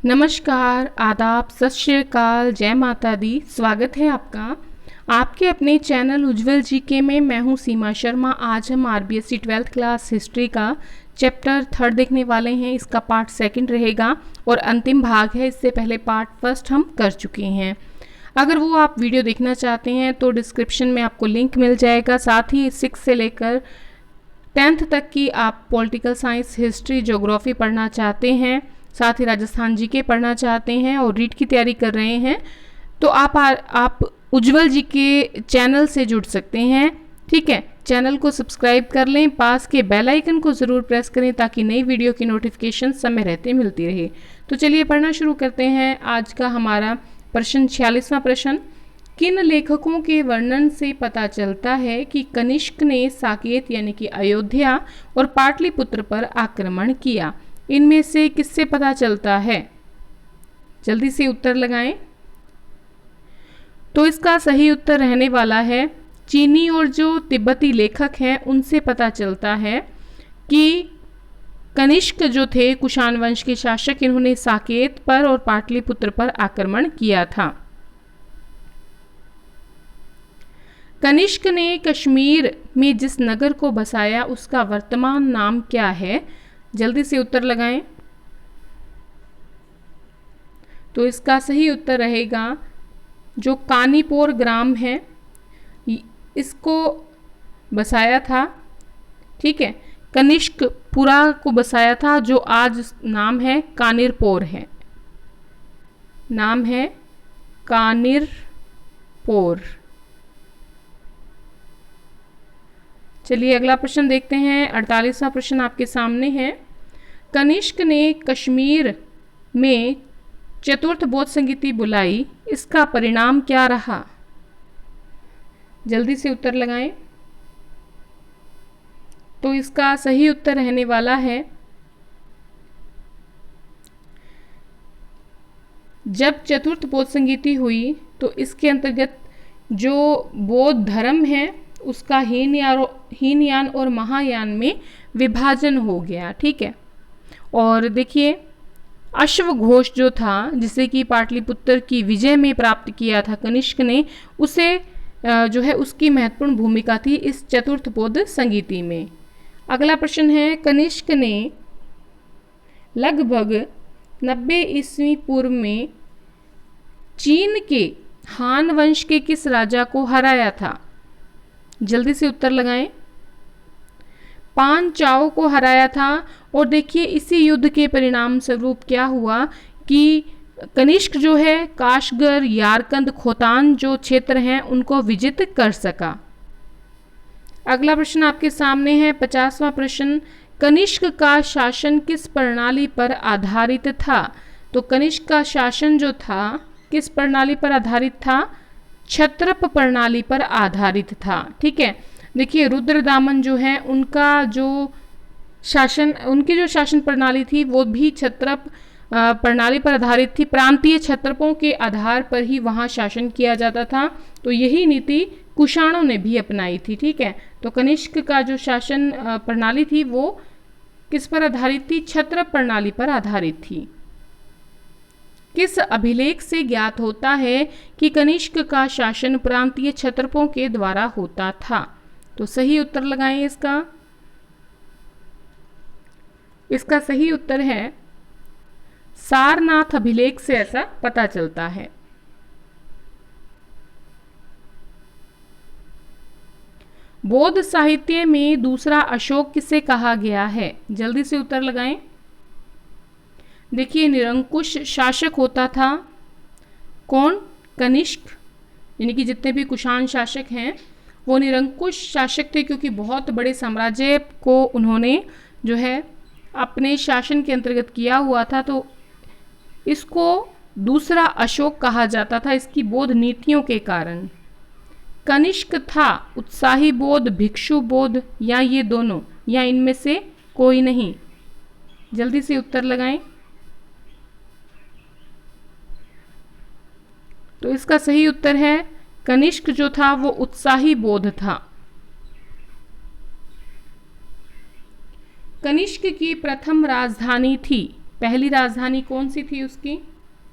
नमस्कार, आदाब, सत श्री अकाल, जय माता दी। स्वागत है आपका आपके अपने चैनल उज्जवल जीके में। मैं हूं सीमा शर्मा। आज हम आरबीएससी 12th क्लास हिस्ट्री का चैप्टर 3 देखने वाले हैं। इसका पार्ट 2 रहेगा और अंतिम भाग है। इससे पहले पार्ट 1 हम कर चुके हैं। अगर वो आप वीडियो देखना चाहते हैं तो डिस्क्रिप्शन में आपको लिंक मिल जाएगा। साथ ही 6 से लेकर 10th तक की आप पॉलिटिकल साइंस, हिस्ट्री, ज्योग्राफी पढ़ना चाहते हैं, साथ ही राजस्थान जीके पढ़ना चाहते हैं और रीट की तैयारी कर रहे हैं तो आप उज्जवल जी के चैनल से जुड़ सकते हैं। ठीक है, चैनल को सब्सक्राइब कर लें, पास के बेल आइकन को ज़रूर प्रेस करें ताकि नई वीडियो की नोटिफिकेशन समय रहते मिलती रहे। तो चलिए पढ़ना शुरू करते हैं। आज का हमारा प्रश्न 46वां प्रश्न, किन लेखकों के वर्णन से पता चलता है कि कनिष्क ने साकेत यानी कि अयोध्या और पाटलिपुत्र पर आक्रमण किया? इनमें से किससे पता चलता है? जल्दी से उत्तर लगाएं। तो इसका सही उत्तर रहने वाला है चीनी और जो तिब्बती लेखक हैं उनसे पता चलता है कि कनिष्क जो थे कुषाण वंश के शासक, इन्होंने साकेत पर और पाटलिपुत्र पर आक्रमण किया था। कनिष्क ने कश्मीर में जिस नगर को बसाया उसका वर्तमान नाम क्या है? जल्दी से उत्तर लगाएं। तो इसका सही उत्तर रहेगा जो कानीपोर ग्राम है, इसको बसाया था। ठीक है, कनिष्कपुरा को बसाया था जो आज नाम है कानिरपोर है, नाम है कानिरपोर। चलिए अगला प्रश्न देखते हैं। 48वां प्रश्न आपके सामने है। कनिष्क ने कश्मीर में चतुर्थ बौद्ध संगीति बुलाई, इसका परिणाम क्या रहा? जल्दी से उत्तर लगाएं। तो इसका सही उत्तर रहने वाला है जब चतुर्थ बौद्ध संगीति हुई तो इसके अंतर्गत जो बौद्ध धर्म है उसका हीनयान और महायान में विभाजन हो गया। ठीक है, और देखिए अश्वघोष जो था जिसे कि पाटलिपुत्र की विजय में प्राप्त किया था कनिष्क ने, उसे जो है उसकी महत्वपूर्ण भूमिका थी इस चतुर्थ बौद्ध संगीति में। अगला प्रश्न है, कनिष्क ने लगभग 90 ईस्वी पूर्व में चीन के हान वंश के किस राजा को हराया था? जल्दी से उत्तर लगाएं। पान चाओ को हराया था। और देखिए इसी युद्ध के परिणाम स्वरूप क्या हुआ कि कनिष्क जो है काशगर, यारकंद, खोतान जो क्षेत्र हैं उनको विजित कर सका। अगला प्रश्न आपके सामने है 50वां प्रश्न, कनिष्क का शासन किस प्रणाली पर आधारित था? तो कनिष्क का शासन जो था किस प्रणाली पर आधारित था? क्षत्रप प्रणाली पर आधारित था। ठीक है, देखिए रुद्रदामन जो है उनका जो शासन, उनकी जो शासन प्रणाली थी वो भी क्षत्रप प्रणाली पर आधारित थी। प्रांतीय क्षत्रपों के आधार पर ही वहाँ शासन किया जाता था। तो यही नीति कुषाणों ने भी अपनाई थी। ठीक है, तो कनिष्क का जो शासन प्रणाली थी वो किस पर आधारित थी? क्षत्रप प्रणाली पर आधारित थी। किस अभिलेख से ज्ञात होता है कि कनिष्क का शासन प्रांतीय क्षत्रपों के द्वारा होता था? तो सही उत्तर लगाएं इसका। इसका सही उत्तर है सारनाथ अभिलेख से ऐसा पता चलता है। बौद्ध साहित्य में दूसरा अशोक किसे कहा गया है? जल्दी से उत्तर लगाएं। देखिए निरंकुश शासक होता था। कौन? कनिष्क, यानी कि जितने भी कुषाण शासक हैं वो निरंकुश शासक थे क्योंकि बहुत बड़े साम्राज्य को उन्होंने जो है अपने शासन के अंतर्गत किया हुआ था। तो इसको दूसरा अशोक कहा जाता था इसकी बौद्ध नीतियों के कारण। कनिष्क था उत्साही बौद्ध, भिक्षु बौद्ध, या ये दोनों, या इनमें से कोई नहीं? जल्दी से उत्तर लगाएं। तो इसका सही उत्तर है कनिष्क जो था वो उत्साही बौद्ध था। कनिष्क की प्रथम राजधानी थी पहली राजधानी कौन सी थी उसकी?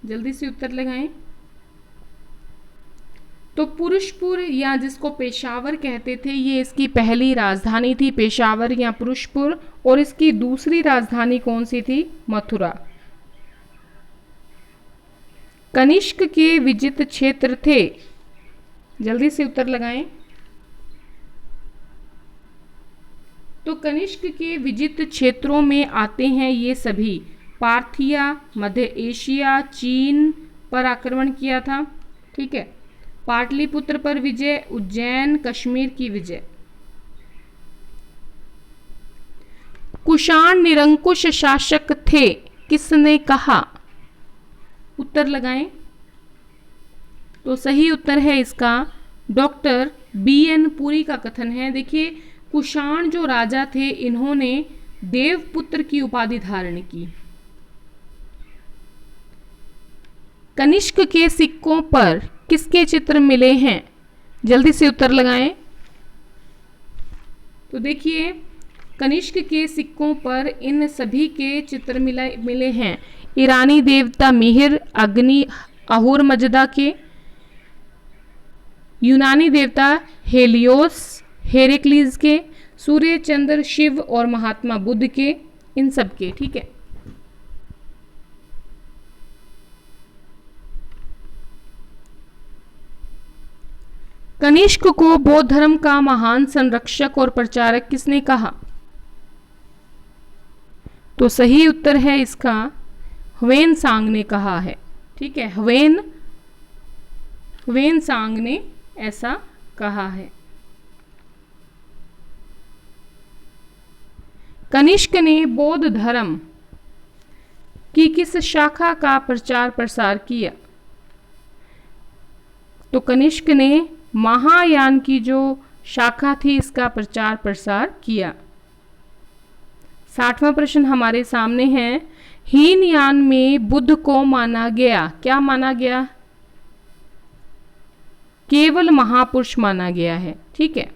जल्दी से उत्तर लगाएं। तो पुरुषपुर या जिसको पेशावर कहते थे, ये इसकी पहली राजधानी थी, पेशावर या पुरुषपुर। और इसकी दूसरी राजधानी कौन सी थी? मथुरा। कनिष्क के विजित क्षेत्र थे, जल्दी से उत्तर लगाएं। तो कनिष्क के विजित क्षेत्रों में आते हैं ये सभी, पार्थिया, मध्य एशिया, चीन पर आक्रमण किया था, ठीक है, पाटलिपुत्र पर विजय, उज्जैन, कश्मीर की विजय। कुषाण निरंकुश शासक थे, किसने कहा? उत्तर लगाएं। तो सही उत्तर है इसका डॉक्टर BN पुरी का कथन है। देखिए, कुषाण जो राजा थे, इन्होंने देवपुत्र की उपाधि धारण की। कनिष्क के सिक्कों पर किसके चित्र मिले हैं? जल्दी से उत्तर लगाएं। तो देखिए, कनिष्क के सिक्कों पर इन सभी के चित्र मिले हैं। ईरानी देवता मिहिर, अग्नि, अहुर मजदा के, यूनानी देवता हेलियोस, हेरेक्लीज के, सूर्य, चंद्र, शिव और महात्मा बुद्ध के, इन सब के, ठीक है। कनिष्क को बौद्ध धर्म का महान संरक्षक और प्रचारक किसने कहा? तो सही उत्तर है इसका ह्वेनसांग ने कहा है, ठीक है। ह्वेनसांग ने ऐसा कहा है। कनिष्क ने बौद्ध धर्म की किस शाखा का प्रचार प्रसार किया? तो कनिष्क ने महायान की जो शाखा थी इसका प्रचार प्रसार किया। 60वां प्रश्न हमारे सामने है। हीनयान में बुद्ध को माना गया, क्या माना गया? केवल महापुरुष माना गया है, ठीक है।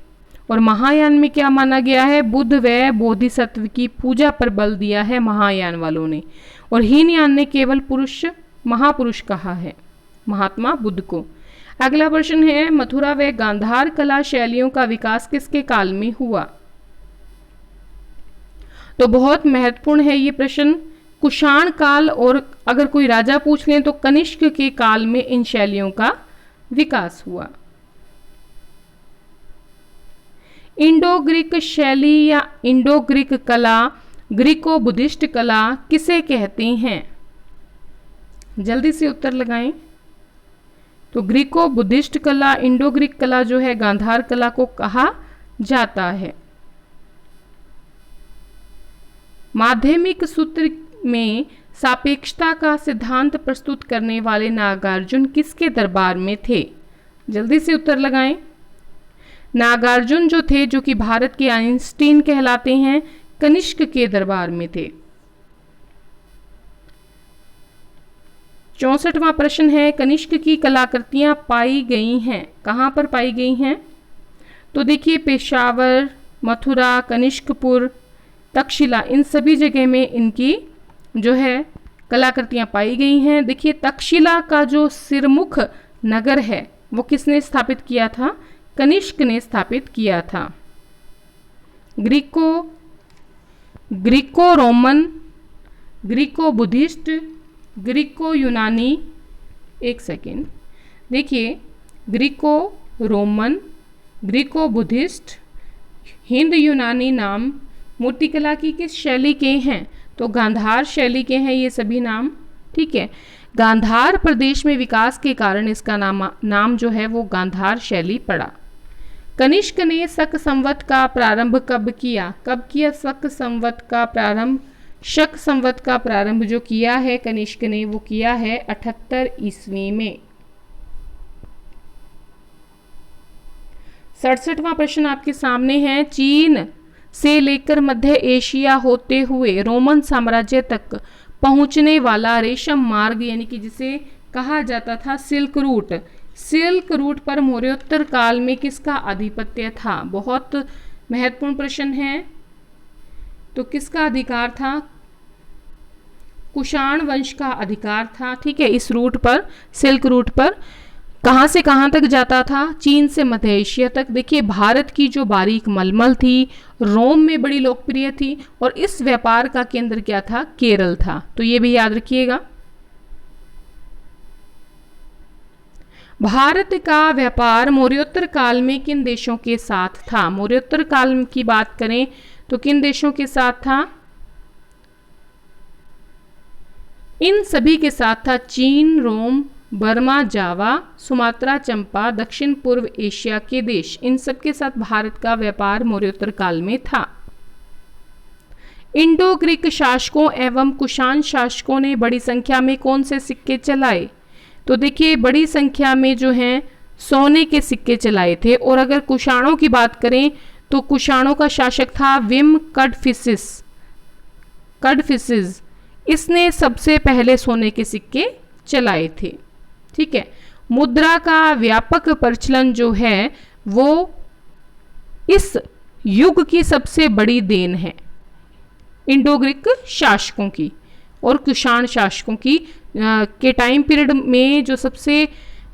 और महायान में क्या माना गया है? बुद्ध व बोधिसत्व की पूजा पर बल दिया है महायान वालों ने। और हीनयान ने केवल महापुरुष कहा है, महात्मा बुद्ध को। अगला प्रश्न है, मथुरा व गांधार कला शैलियों का विकास किसके काल में हुआ? तो बहुत महत्वपूर्ण है ये प्रश्न। कुषाण काल, और अगर कोई राजा पूछ लें तो कनिष्क के काल में इन शैलियों का विकास हुआ। इंडो ग्रीक शैली या इंडो ग्रीक कला, ग्रीको बुद्धिस्ट कला किसे कहते हैं? जल्दी से उत्तर लगाएं। तो ग्रीको बुद्धिस्ट कला, इंडो ग्रीक कला जो है गांधार कला को कहा जाता है। माध्यमिक सूत्र में सापेक्षता का सिद्धांत प्रस्तुत करने वाले नागार्जुन किसके दरबार में थे? जल्दी से उत्तर लगाएं। नागार्जुन जो थे, जो कि भारत के आइंस्टीन कहलाते हैं, कनिष्क के दरबार में थे। 64वां प्रश्न है, कनिष्क की कलाकृतियां पाई गई हैं, कहाँ पर पाई गई हैं? तो देखिए, पेशावर, मथुरा, कनिष्कपुर, तक्षशिला, इन सभी जगह में इनकी जो है कलाकृतियां पाई गई हैं। देखिए, तक्षशिला का जो सिरमुख नगर है वो किसने स्थापित किया था? कनिष्क ने स्थापित किया था। Greco Roman, Greco Buddhist, Greco यूनानी, एक सेकेंड, देखिए, Greco Roman, Greco Buddhist, Hind यूनानी नाम मूर्तिकला की किस शैली के हैं? तो गांधार शैली के हैं ये सभी नाम, ठीक है। गांधार प्रदेश में विकास के कारण इसका नाम जो है वो गांधार शैली पड़ा। कनिष्क ने शक संवत का प्रारंभ कब किया? कब किया शक संवत का प्रारंभ? शक संवत का प्रारंभ जो किया है कनिष्क ने, वो किया है 78 ईस्वी में। 67वां प्रश्न आपके सामने है। चीन से लेकर मध्य एशिया होते हुए रोमन साम्राज्य तक पहुंचने वाला रेशम मार्ग, यानी कि जिसे कहा जाता था सिल्क रूट, सिल्क रूट पर मौर्योत्तर काल में किसका आधिपत्य था? बहुत महत्वपूर्ण प्रश्न है। तो किसका अधिकार था? कुषाण वंश का अधिकार था। ठीक है, इस रूट पर, सिल्क रूट पर कहाँ से कहाँ तक जाता था? चीन से मध्य एशिया तक। देखिए, भारत की जो बारीक मलमल थी रोम में बड़ी लोकप्रिय थी, और इस व्यापार का केंद्र क्या था? केरल था। तो ये भी याद रखिएगा। भारत का व्यापार मौर्योत्तर काल में किन देशों के साथ था? मौर्योत्तर काल की बात करें तो किन देशों के साथ था? इन सभी के साथ था चीन, रोम, बर्मा, जावा, सुमात्रा, चंपा, दक्षिण पूर्व एशिया के देश। इन सब के साथ भारत का व्यापार मौर्योत्तर काल में था। इंडो ग्रीक शासकों एवं कुषाण शासकों ने बड़ी संख्या में कौन से सिक्के चलाए? तो देखिए, बड़ी संख्या में जो हैं सोने के सिक्के चलाए थे। और अगर कुषाणों की बात करें तो कुषाणों का शासक था विम कडफिसिस। इसने सबसे पहले सोने के सिक्के चलाए थे। ठीक है, मुद्रा का व्यापक प्रचलन जो है वो इस युग की सबसे बड़ी देन है, इंडो ग्रीक शासकों की और कुषाण शासकों की के टाइम पीरियड में जो सबसे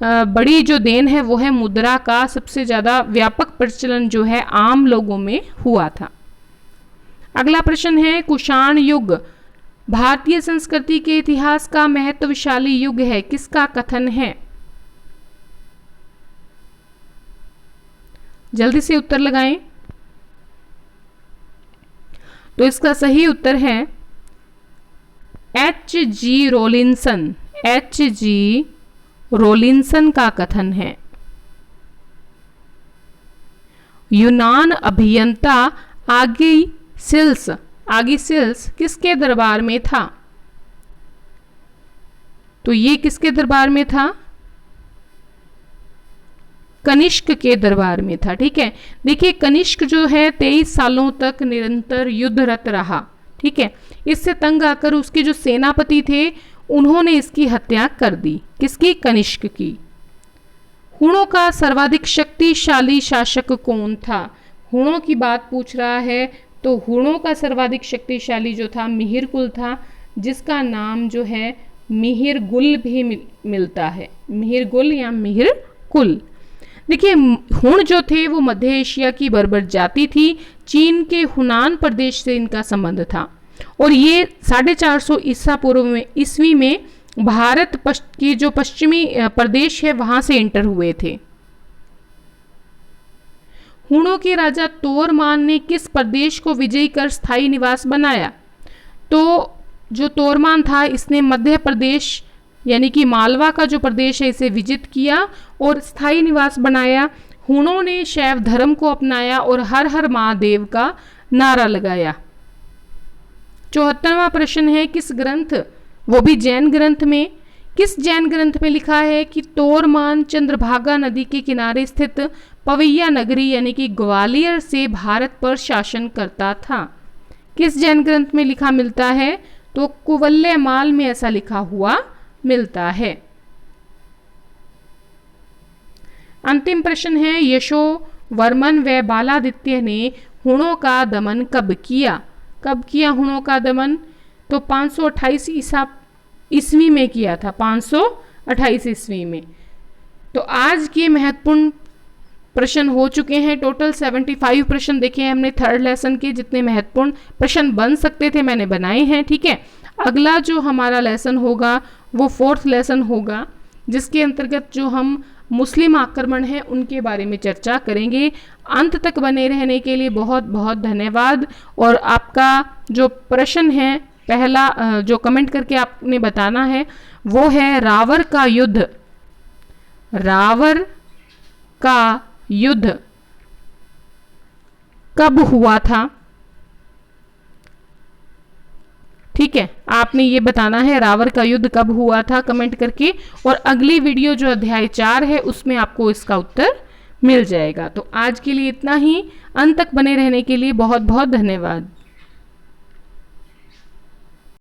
बड़ी जो देन है वो है मुद्रा का सबसे ज़्यादा व्यापक प्रचलन जो है आम लोगों में हुआ था। अगला प्रश्न है, कुषाण युग भारतीय संस्कृति के इतिहास का महत्वशाली युग है, किसका कथन है? जल्दी से उत्तर लगाएं। तो इसका सही उत्तर है H.G. रोलिंसन का कथन है। यूनान अभियंता आगीसिल्स किसके दरबार में था? तो ये किसके दरबार में था? कनिष्क के दरबार में था। ठीक है, देखिए कनिष्क जो है 23 सालों तक निरंतर युद्धरत रहा। ठीक है, इससे तंग आकर उसके जो सेनापति थे उन्होंने इसकी हत्या कर दी। किसकी? कनिष्क की। हुणों का सर्वाधिक शक्तिशाली शासक कौन था? हुणों की बात पूछ रहा है तो हुणों का सर्वाधिक शक्तिशाली जो था मिहिर कुल था, जिसका नाम जो है मिहिर गुल भी मिलता है। मिहिर गुल या मिहिर कुल। देखिए, हुण जो थे वो मध्य एशिया की बर्बर जाति थी। चीन के हुनान प्रदेश से इनका संबंध था और ये 450 ईसा पूर्व ईस्वी में भारत की जो पश्चिमी प्रदेश है वहां से एंटर हुए थे। हुणों के राजा तोरमान ने किस प्रदेश को विजयी कर स्थायी निवास बनाया? तो जो तोरमान था इसने मध्य प्रदेश यानी कि मालवा का जो प्रदेश है इसे विजित किया और स्थायी निवास बनाया। हुणों ने शैव धर्म को अपनाया और हर हर महादेव का नारा लगाया। 74वां प्रश्न है, किस ग्रंथ, वो भी जैन ग्रंथ में, किस जैन ग्रंथ में लिखा है कि तोरमान चंद्रभागा नदी के किनारे स्थित पवैया नगरी यानी कि ग्वालियर से भारत पर शासन करता था? किस जैन ग्रंथ में लिखा मिलता है? तो कुवल्यमाल में ऐसा लिखा हुआ मिलता है। अंतिम प्रश्न है, यशोवर्मन व बालादित्य ने हुणों का दमन कब किया? कब किया हुणों का दमन? तो 528 ईस्वी में किया था, 528 ईस्वी में। तो आज के महत्वपूर्ण प्रश्न हो चुके हैं। टोटल 75 प्रश्न देखे हैं हमने थर्ड लेसन के। जितने महत्वपूर्ण प्रश्न बन सकते थे मैंने बनाए हैं। ठीक है, अगला जो हमारा लेसन होगा वो 4th लेसन होगा, जिसके अंतर्गत जो हम मुस्लिम आक्रमण है उनके बारे में चर्चा करेंगे। अंत तक बने रहने के लिए बहुत बहुत धन्यवाद। और आपका जो प्रश्न है पहला जो कमेंट करके आपने बताना है वो है, रावर का युद्ध कब हुआ था? ठीक है, आपने ये बताना है रावर का युद्ध कब हुआ था कमेंट करके। और अगली वीडियो जो अध्याय 4 है उसमें आपको इसका उत्तर मिल जाएगा। तो आज के लिए इतना ही। अंत तक बने रहने के लिए बहुत बहुत धन्यवाद।